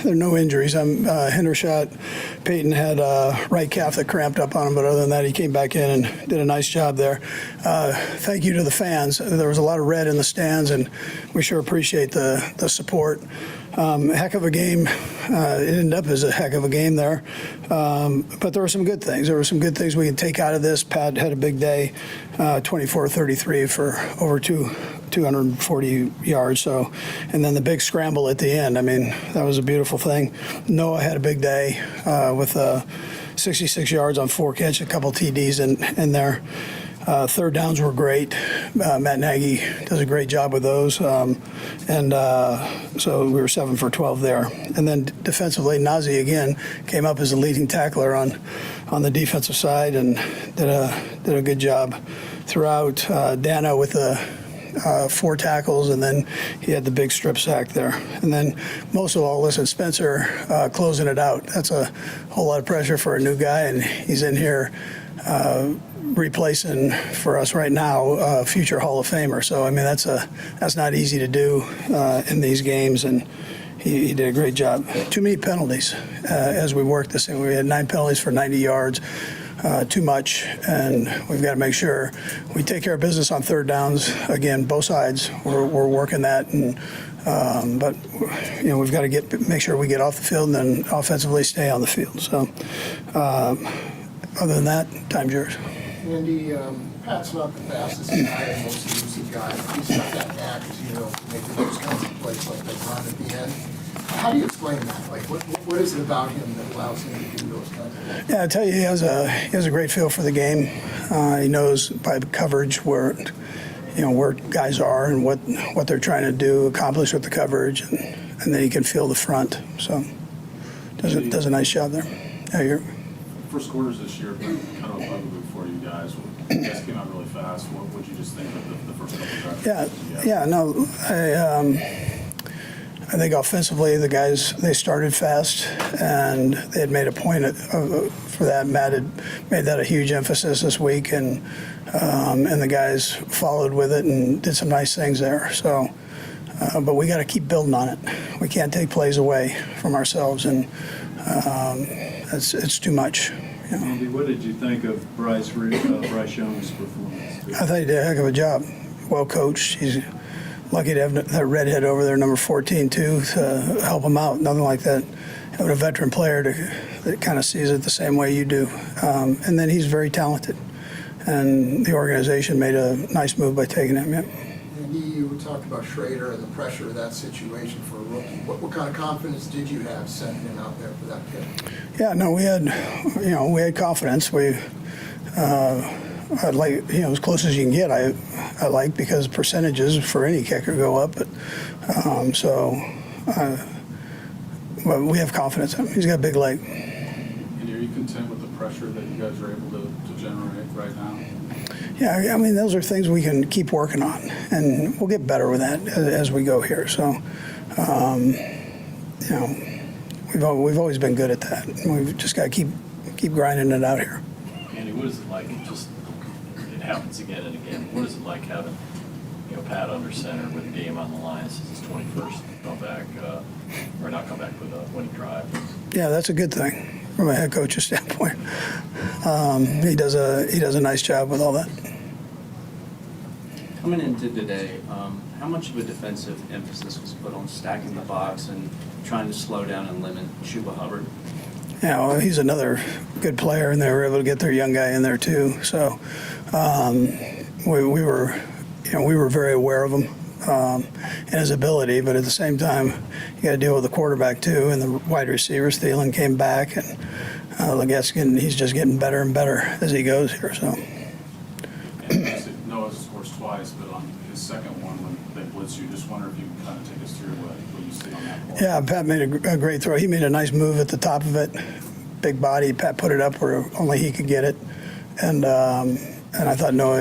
There are no injuries. Hendershot, Peyton had a right calf that cramped up on him, but other than that, he came back in and did a nice job there. Thank you to the fans. There was a lot of red in the stands, and we sure appreciate the support. Heck of a game. It ended up as a heck of a game there. But there were some good things. There were some good things we can take out of this. Pat had a big day, 24-33 for over 240 yards. So, and then the big scramble at the end. I mean, that was a beautiful thing. Noah had a big day with 66 yards on 4 catches, a couple TDs in there. Third downs were great. Matt Nagy does a great job with those. So we were 7 for 12 there. And then defensively, Nazi again came up as the leading tackler on the defensive side and did a good job throughout. Dano with the 4 tackles, and then he had the big strip sack there. And then most of all, listen, Spencer closing it out. That's a whole lot of pressure for a new guy, and he's in here replacing for us right now a future Hall of Famer. So I mean that's not easy to do in these games, and he did a great job. Too many penalties as we worked this thing. We had 9 penalties for 90 yards. Too much, and we've got to make sure we take care of business on third downs. Again, both sides, we're working that, and but you know we've got to make sure we get off the field and then offensively stay on the field. So other than that, time's yours. Andy, Pat's not the fastest guy and most elusive guy. He's got that knack, as you know, to make those kinds of plays like they run at the end. How do you explain that? Like, what is it about him that allows him to do those kinds of things? Yeah, I tell you, he has a great feel for the game. He knows by coverage where guys are and what they're trying to do, accomplish with the coverage, and then he can feel the front. So does a nice job there. Yeah, you're. First quarters this year have been kind of a bugaboo for you guys. You guys came out really fast. What would you just think of the first couple of drives? Yeah, no, I think offensively the guys, they started fast, and they had made a point for that. Matt had made that a huge emphasis this week, and the guys followed with it and did some nice things there. So, but we got to keep building on it. We can't take plays away from ourselves, and it's too much. You know. Andy, what did you think of Bryce Young's performance? I thought he did a heck of a job. Well coached. He's lucky to have that redhead over there, number 14, too, to help him out. Nothing like that. Having a veteran player that kind of sees it the same way you do. And then he's very talented. And the organization made a nice move by taking him. Yeah. Andy, you talked about Schrader and the pressure of that situation for a rookie. What kind of confidence did you have sending him out there for that kid? Yeah, no, we had confidence. I'd like, as close as you can get, I like, because percentages for any kicker go up. But well, we have confidence in him. He's got a big leg. And are you content with the pressure that you guys are able to generate right now? Yeah, I mean, those are things we can keep working on, and we'll get better with that as we go here. So, we've always been good at that. We've just got to keep grinding it out here. Andy, what is it like? It happens again and again. What is it like having, Pat under center with the game on the line? This is his 21st comeback, or not comeback, with a winning drive. Yeah, that's a good thing from a head coach's standpoint. He does a nice job with all that. Coming into today, how much of a defensive emphasis was put on stacking the box and trying to slow down and limit Shula Hubbard? Yeah, well, he's another good player, and they were able to get their young guy in there too. So we were very aware of him and his ability, but at the same time, you got to deal with the quarterback too, and the wide receivers. Thielen came back, and he's just getting better and better as he goes here. So. And Noah scores twice, but on his second one, when they blitz you, just wonder if you can kind of take us through what you see on that ball. Yeah, Pat made a great throw. He made a nice move at the top of it. Big body. Pat put it up where only he could get it, and I thought Noah